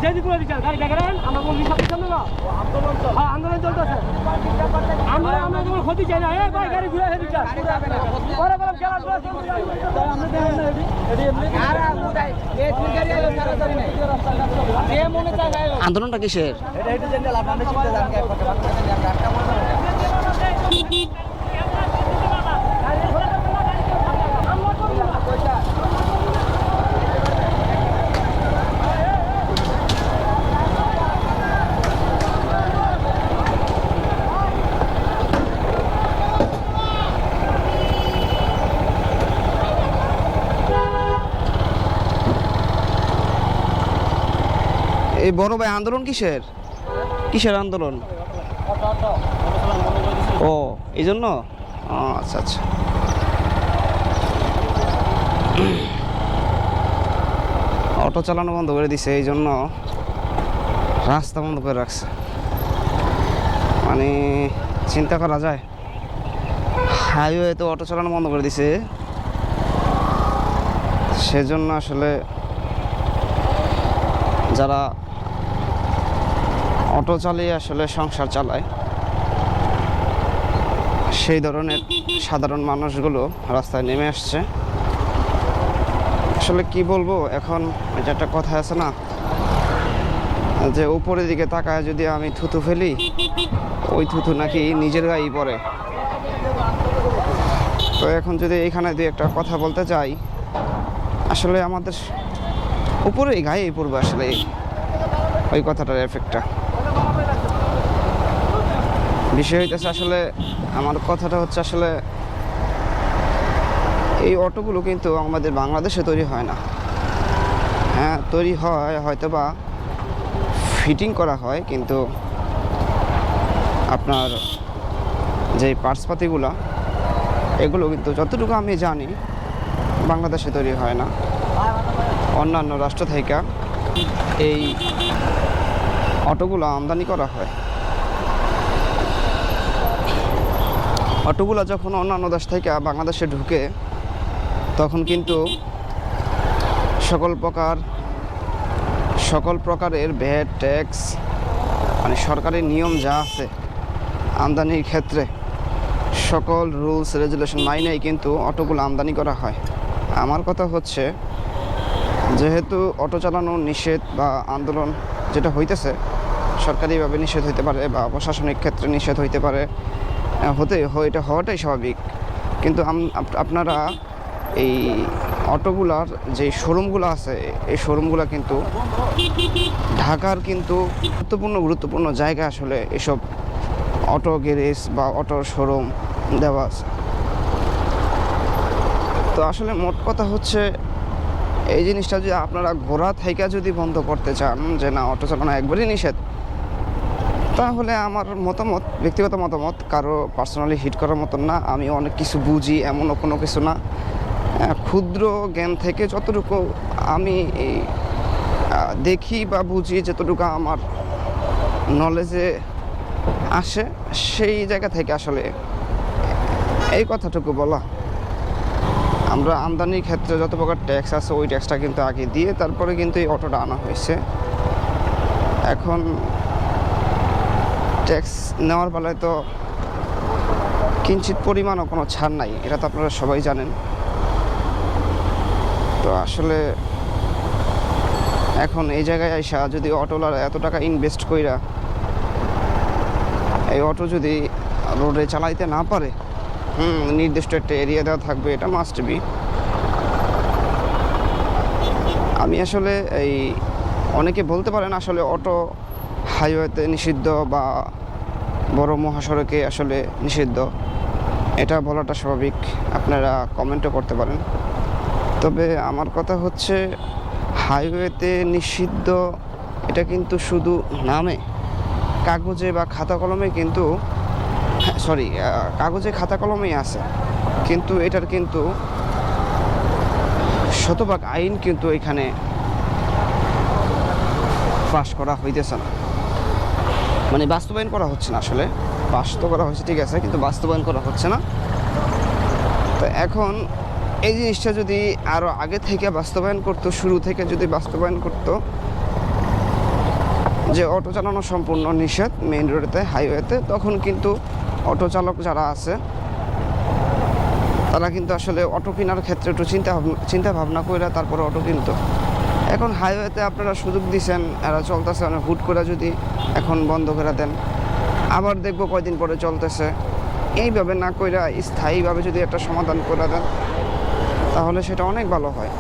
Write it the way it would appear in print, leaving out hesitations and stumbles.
যেদিকে বিচার গাড়ি দেখেন আমরা বলছি সব সামনে না আন্দোলন চলতেছে আমরা তোমার ক্ষতি চাই না ভাই গাড়ি ঘুরে বিচার পরে বললাম খেলা আন্দোলনটা কিসের? এই বড় ভাই আন্দোলন কিসের? কিসের আন্দোলন? ও এই জন্য? আচ্ছা আচ্ছা। অটো চালানো বন্ধ করে দিছে, এই জন্য রাস্তা বন্ধ করে রাখছে। মানে চিন্তা করা যায়, হাইওয়ে তো অটো চালানো বন্ধ করে দিছে, সেজন্য আসলে যারা অটো চালিয়ে আসলে সংসার চালায় সেই ধরনের সাধারণ মানুষগুলো রাস্তায় নেমে আসছে। আসলে কি বলবো, এখন এটা একটা কথা আছে না যে উপরের দিকে তাকায় যদি আমি থুতু ফেলি ওই থুতু নাকি নিজের গায়েই পড়ে। তো এখন যদি এইখানে দিয়ে একটা কথা বলতে চাই, আসলে আমাদের উপরেই গায়েই পড়বে আসলে ওই কথাটার এফেক্টটা। বিষয় হইতেছে আসলে আমার কথাটা হচ্ছে আসলে এই অটোগুলো কিন্তু আমাদের বাংলাদেশে তৈরি হয় না। হ্যাঁ তৈরি হয়, হয়তো বা ফিটিং করা হয়, কিন্তু আপনার যে পার্টসপাতিগুলো এগুলো কিন্তু যতটুকু আমি জানি বাংলাদেশে তৈরি হয় না, অন্যান্য রাষ্ট্র থেকে এই অটোগুলো আমদানি করা হয়। অটোগুলো যখন অন্যান্য দেশ থেকে বাংলাদেশে ঢুকে তখন কিন্তু সকল প্রকারের ভ্যাট ট্যাক্স মানে সরকারি নিয়ম যা আছে আমদানির ক্ষেত্রে সকল রুলস রেগুলেশন মাইনেই কিন্তু অটোগুলো আমদানি করা হয়। আমার কথা হচ্ছে, যেহেতু অটো চালানো নিষেধ বা আন্দোলন যেটা হইতেছে সরকারিভাবে নিষেধ হইতে পারে বা প্রশাসনিক ক্ষেত্রে নিষেধ হইতে পারে, এটা হওয়াটাই স্বাভাবিক। কিন্তু আপনারা এই অটোগুলার যে শোরুমগুলো আছে এই শোরুমগুলো কিন্তু ঢাকার কিন্তু গুরুত্বপূর্ণ জায়গা, আসলে এসব অটো গ্যারেজ বা অটোর শোরুম দেওয়া আছে। তো আসলে মোট কথা হচ্ছে এই জিনিসটা যদি আপনারা ঘোরা থেকে যদি বন্ধ করতে চান যে না অটো চালানো একবারই নিষেধ, তাহলে আমার মতামত, ব্যক্তিগত মতামত, কারো পার্সোনালি হিট করার মতন না। আমি অনেক কিছু বুঝি এমনও কোনো কিছু না, ক্ষুদ্র জ্ঞান থেকে যতটুকু আমি দেখি বা বুঝি, যতটুকু আমার নলেজে আসে সেই জায়গা থেকে আসলে এই কথাটুকু বলা। আমরা আমদানির ক্ষেত্রে যত প্রকার ট্যাক্স আছে ওই ট্যাক্সটা কিন্তু আগে দিয়ে তারপরে কিন্তু এই অটোটা আনা হয়েছে। এখন ট্যাক্স নেওয়ার বেলায় তো কিঞ্চিত পরিমাণও কোনো ছাড় নাই, এটা তো আপনারা সবাই জানেন। তো আসলে এখন এই জায়গায় আইসা যদি অটোলারা এত টাকা ইনভেস্ট কইরা এই অটো যদি রোডে চালাইতে না পারে, নির্দিষ্ট একটা এরিয়া দেওয়া থাকবে, এটা মাস্ট বি। আমি আসলে এই অনেকে বলতে পারেন আসলে অটো হাইওয়েতে নিষিদ্ধ বা বড় মহাসড়কে আসলে নিষিদ্ধ, এটা বলাটা স্বাভাবিক, আপনারা কমেন্টও করতে পারেন। তবে আমার কথা হচ্ছে হাইওয়েতে নিষিদ্ধ এটা কিন্তু শুধু নামে, কাগজে বা খাতা কলমে কিন্তু কাগজে খাতা কলমেই আছে, কিন্তু এটার কিন্তু শতভাগ আইন কিন্তু এখানে পাশ করা হইতেছে না, মানে বাস্তবায়ন করা হচ্ছে না। আসলে পাশ তো করা হয়েছে ঠিক আছে, কিন্তু বাস্তবায়ন করা হচ্ছে না। তো এখন এই জিনিসটা যদি আরও আগে থেকে বাস্তবায়ন করতো, শুরু থেকে যদি বাস্তবায়ন করতো, যে অটো চালানো সম্পূর্ণ নিষেধ মেইন রোডেতে, হাইওয়েতে, তখন কিন্তু অটো চালক যারা আছে তারা কিন্তু আসলে অটো কেনার ক্ষেত্রে একটু চিন্তা ভাবনা করে তারপরে অটো কিনতো। এখন হাইওয়েতে আপনারা সুযোগ দিচ্ছেন, এরা চলতেছে, অনেক হুট করে যদি এখন বন্ধ করে দেন, আবার দেখবো কয়দিন পরে চলতেছে, এইভাবে না কইরা স্থায়ীভাবে যদি একটা সমাধান করে দেন তাহলে সেটা অনেক ভালো হয়।